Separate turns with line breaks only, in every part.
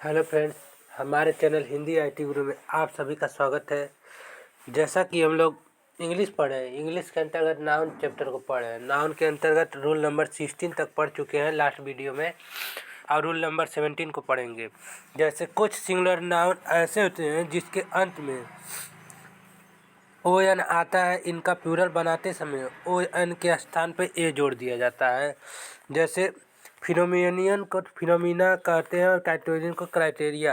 Hello friends, हमारे channel Hindi IT गुरु में आप सभी का स्वागत है। जैसा कि हम लोग इंग्लिश पढ़े हैं, इंग्लिश के अंतर्गत नाउन चैप्टर को पढ़े हैं। नाउन के अंतर्गत रूल नंबर 16 तक पढ़ चुके हैं लास्ट वीडियो में, और रूल नंबर 17 को पढ़ेंगे। जैसे कुछ सिंगुलर नाउन ऐसे होते हैं जिसके अंत में ओ एन आता है। इनका प्लूरल बनाते समय ओ एन के स्थान पर ए जोड़ दिया जाता है। जैसे फिनोमिनियन को फिनोमिना कहते हैं और क्राइटेरियन को क्राइटेरिया।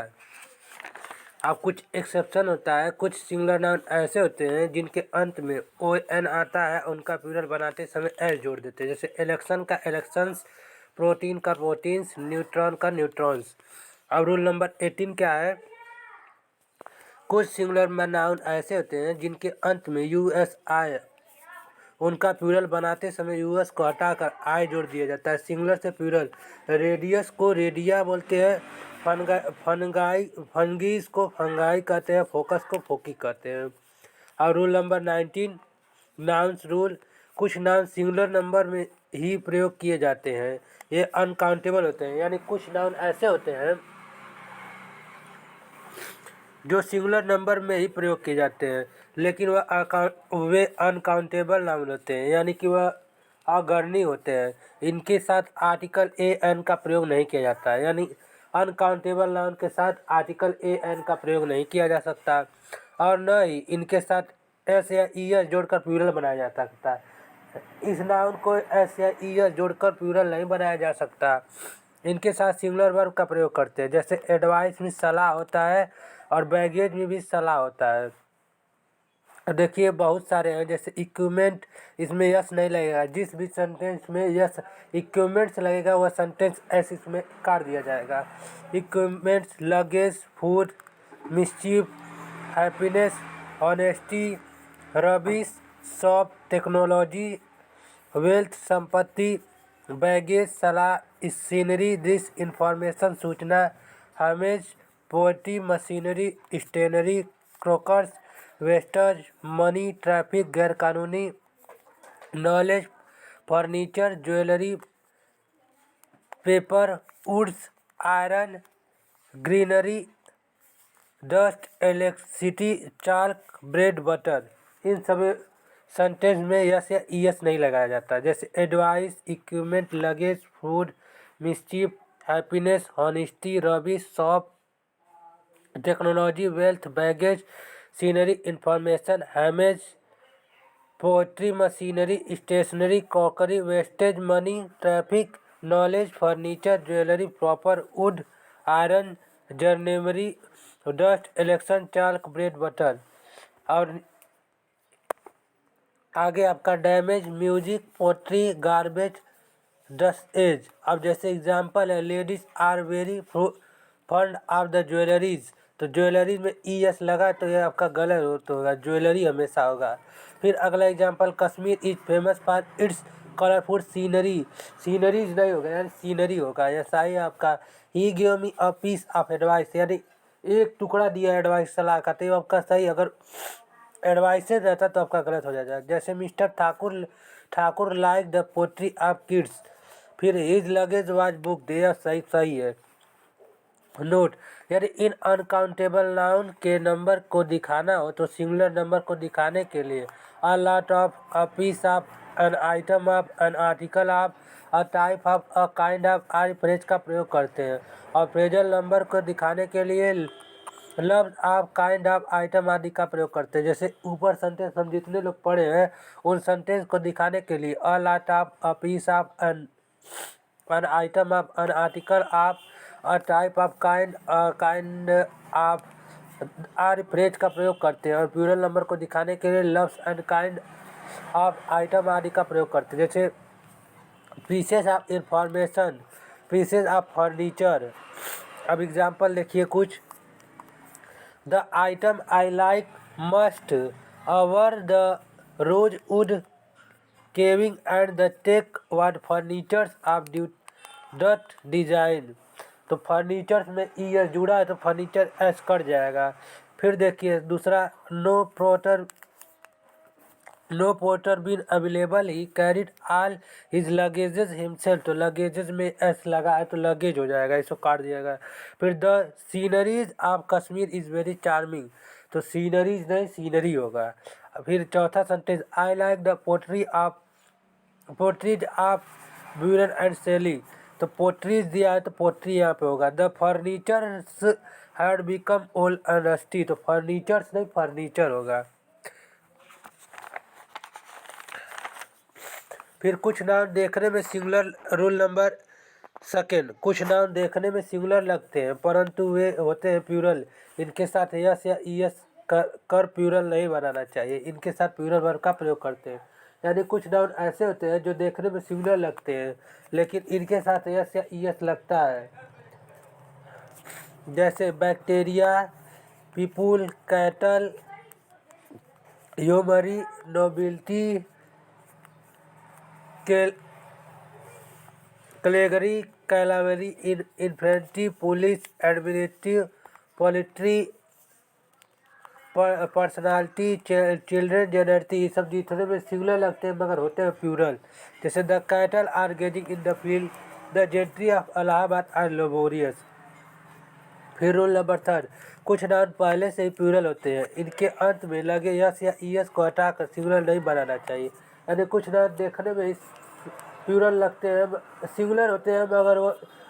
अब कुछ एक्सेप्शन होता है, कुछ सिंगुलर नाउन ऐसे होते हैं जिनके अंत में ओ एन आता है, उनका प्लूरल बनाते समय एस जोड़ देते हैं। जैसे इलेक्शन का इलेक्शंस, प्रोटीन का प्रोटीन्स, न्यूट्रॉन का न्यूट्रॉन्स। अब रूल नंबर 18 क्या है? कुछ सिंगुलर नाउन ऐसे होते हैं जिनके अंत में यू एस आए, उनका प्लूरल बनाते समय यूएस को हटाकर आई जोड़ दिया जाता है। सिंगुलर से प्लूरल, रेडियस को रेडिया बोलते हैं, फंगीज को फंगाई कहते हैं, फोकस को फोकी कहते हैं। और रूल नंबर 19, नाउन्स रूल। कुछ नाउन सिंगुलर नंबर में ही प्रयोग किए जाते हैं, ये अनकाउंटेबल होते हैं। यानी कुछ नाउन ऐसे होते हैं जो सिंगुलर नंबर में ही प्रयोग किए जाते हैं, लेकिन वे अनकाउंटेबल नाउन होते हैं, यानी कि वह अगणनीय होते हैं। इनके साथ आर्टिकल ए एन का प्रयोग नहीं किया जाता है। यानी अनकाउंटेबल नाउन के साथ आर्टिकल ए एन का प्रयोग नहीं किया जा सकता, और न ही इनके साथ एस या ई एस जोड़कर प्लूरल बनाया जा सकता है। इस नाउन को एस या ई एस जोड़कर प्लूरल नहीं बनाया जा सकता। इनके साथ सिंगुलर वर्ब का प्रयोग करते हैं। जैसे एडवाइस में सलाह होता है और बैगेज में भी सलाह होता है। देखिए बहुत सारे हैं, जैसे इक्विपमेंट, इसमें यस नहीं लगेगा। जिस भी सेंटेंस में यस इक्विपमेंट्स लगेगा वह सेंटेंस एस इसमें काट दिया जाएगा। Equipments, luggage, food, mischief, happiness, honesty, rubbish, shop, technology, wealth, संपत्ति, बैगेज, सलाह, सीनरी, दृश्य, इंफॉर्मेशन, सूचना, homage, poultry, machinery, stationery, crockery, wastage, money, traffic, गैरकानूनी, knowledge, furniture, jewellery, paper, woods, iron, greenery, dust, electricity, chalk, bread, butter. इन सभी sentence में yes या E S नहीं लगाया जाता। जैसे advice, equipment, luggage, food, mischief, happiness, honesty, rubbish, shop, technology, wealth, baggage, scenery, information, homage, poetry, machinery, stationery, crockery, wastage, money, traffic, knowledge, furniture, jewellery, proper, wood, iron, greenery, dust, election, chalk, bread, butter. और आगे आपका damage, music, poetry, garbage, dust एज। अब जैसे example है, ladies are very fond of the jewelleries. तो jewellery में E S लगा तो यह आपका गलत होगा, ज्वेलरी हमेशा होगा। फिर अगला example, Kashmir is famous for its colourful scenery. Sceneries नहीं होगा, यानी सीनरी होगा। ऐसा ही आपका ही give me a piece of advice, यानी एक टुकड़ा दिया एडवाइस सलाह का, तो ये आपका सही। अगर एडवाइसेज रहता तो आपका गलत हो जाएगा। जैसे mister Thakur like the poetry of kids, फिर हिज लगेज वाज बुक, यह सही है। नोट, यदि इन अनकाउंटेबल नाउन के नंबर को दिखाना हो तो सिंगुलर नंबर को दिखाने के लिए a lot of, a piece of, an item of, an article of, a type of, a kind of आदि फ्रेज का प्रयोग करते हैं। और फ्रेजल नंबर को दिखाने के लिए लफ्ज ऑफ, काइंड ऑफ, आइटम आदि का प्रयोग करते हैं। जैसे ऊपर सेंटेंस हम जितने लोग पढ़े हैं उन सेंटेंस को दिखाने के लिए a lot of, a piece of, an item of, an article of, a type of, kind of आदि फ्रेज का प्रयोग करते हैं। और प्लूरल नंबर को दिखाने के लिए लफ्ज एंड काइंड ऑफ, आइटम आदि का प्रयोग करते हैं। जैसे pieces of information, pieces of furniture. अब एग्जांपल देखिए कुछ, the item I like most are the rosewood carving and the teak wood furnitures of Dutch design. तो फर्नीचर्स में ई एस जुड़ा है तो फर्नीचर एस कट जाएगा। फिर देखिए दूसरा, no porter no porter been available, he carried all his luggages himself, तो लगेजेस में एस लगा है तो लगेज हो जाएगा, इसको काट दिया गया। फिर the sceneries of Kashmir is very charming, तो सीनरीज नहीं सीनरी होगा। फिर चौथा sentence, I like the poetries of Byron and Shelley, तो पोट्रीज दिया है तो पोट्री यहाँ पे होगा। The furnitures had become old and rusty, तो फर्नीचर्स नहीं फर्नीचर होगा। फिर कुछ नाउन देखने में सिंगुलर, रूल नंबर सेकेंड, कुछ नाउन देखने में सिंगुलर लगते हैं परंतु वे होते हैं प्लूरल, इनके साथ यस या ईएस कर प्लूरल नहीं बनाना चाहिए, इनके साथ प्लूरल वर्ब का प्रयोग करते हैं। यानी कुछ नाउन ऐसे होते हैं जो देखने में सिंगुलर लगते हैं लेकिन इनके साथ यस या ईएस लगता है, जैसे बैक्टीरिया, पीपुल, कैटल, ह्यूमरी, नोबिलिटी, कैलेगरी, cavalry, infantry, police, administrative, poultry, personality, children, gentry, ये सब जितने में सिंगुलर लगते हैं मगर होते हैं प्लूरल। जैसे the cattle are grazing in the field, the gentry of Allahabad are laborious. फिर रूल नंबर थर्ड, कुछ नाउन पहले से ही प्लूरल होते हैं, इनके अंत में लगे यस या ईएस को हटाकर सिंगुलर नहीं बनाना चाहिए। यानी कुछ नाउन देखने में प्लूरल लगते हैं, सिंगुलर होते हैं मगर वो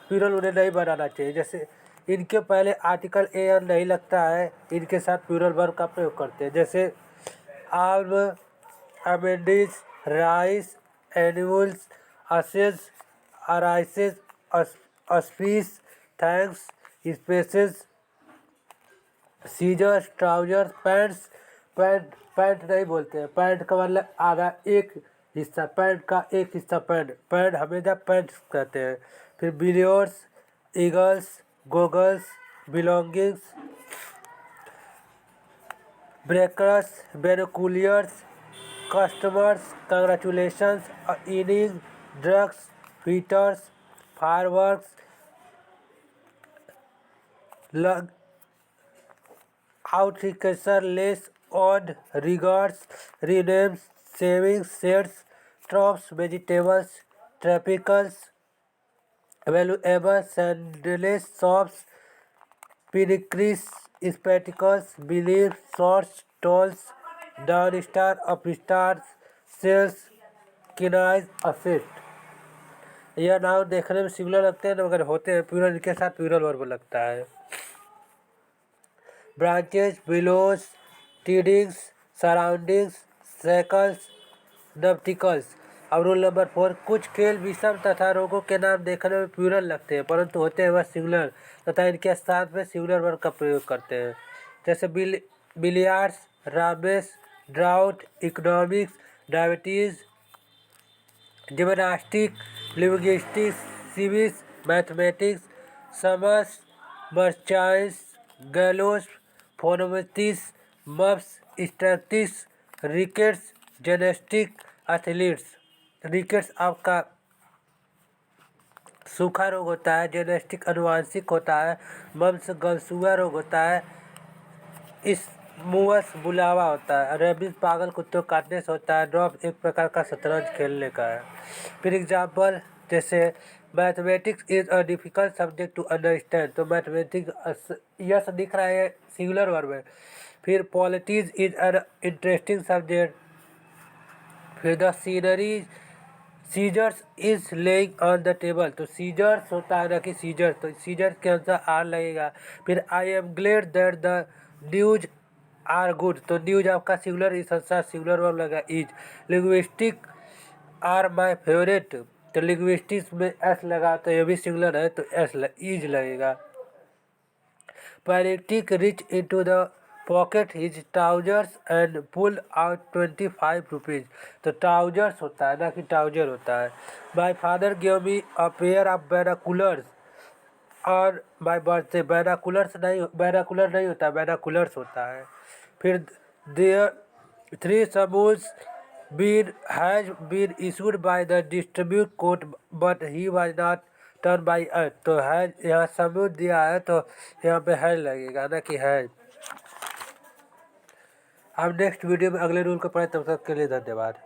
प्लूरल उन्हें नहीं बनाना चाहिए। जैसे इनके पहले आर्टिकल ए एन नहीं लगता है, इनके साथ प्लूरल वर्ब का प्रयोग करते हैं। जैसे arm, amends, riches, animals, ashes, अराइसेज, स्पीस, thanks, spaces, scissors, trousers, pants. Pant pant नहीं बोलते हैं, पैंट का मतलब आधा एक हिस्सा, पैंट का एक हिस्सा पैंट, पैंट हमेशा पैंट्स कहते हैं। फिर billiards, eagles, goggles, belongings, breakers, binoculars, customers, congratulations, inning, drugs, fetters, fireworks, लग आउटरिकेशन, लेस, odd, regards, remains, savings, shades, troops, vegetables, tropicals, valuable, sandals, shops, पिनिक्रिस, स्पेटिकल्स, बिलीव, shorts, tolls, downstairs, upstairs, sales, किनाइज, asset. यह नाम देखने में सिंगुलर लगते हैं मगर होते हैं प्लूरल, इनके साथ प्लूरल वर्ब लगता है। Branches, bellows, tidings, surroundings, circles, nuptials. अब रूल नंबर 4, कुछ खेल विषम तथा रोगों के नाम देखने में प्लूरल लगते हैं परंतु होते हैं वह सिंगुलर तथा इनके साथ में सिंगुलर वर्ब का प्रयोग करते हैं। जैसे बिलियर्ड्स, रामेस, drought, economics, diabetes, gymnastic, linguistics, civics, mathematics, समस, मर्चाइंस, gallows, phonetics, mumps, statics, rickets, genetics, athletes. Rickets आपका सूखा रोग होता है, जेनेस्टिक अनुवांशिक होता है, मम्स गलसुआ रोग होता है, इस मुवस बुलावा होता है, रेबीज पागल कुत्तों काटने से होता है, ड्रॉप एक प्रकार का शतरंज खेलने का है। फिर एग्जाम्पल जैसे mathematics is a difficult subject to understand, तो मैथमेटिक्स यस दिख रहा है सिंगुलर वर्ब है। फिर politics is an interesting subject. फिर the scenery scissors is lying on the table, तो सीजर्स होता है ना कि सीजर्स, तो सीजर्स के अनुसार आर लगेगा। फिर I am glad that the news are good, तो न्यूज आपका सिंगुलर, इस अनुसार सिंगुलर वर्ब लगा is. Linguistic are my favourite, तो लिंग्विस्टिक्स में एस लगा तो ये भी सिंगुलर है तो एस इज लगेगा। Patrick reach into the pocket his trousers and pull out 25 rupees, तो ट्राउजर्स होता है ना कि ट्राउजर होता है। My father give me a pair of binoculars और माई बर्थडे, बैनाकुलर नहीं होता, बैनाकुलर्स होता है। फिर there 3 summons been has been issued by the distribute court but he was not turn by it, तो हैज यहाँ सबूत दिया है तो यहाँ पे हैज लगेगा ना कि हैज। अब नेक्स्ट वीडियो में अगले रूल को पढ़े, तब तक के लिए धन्यवाद।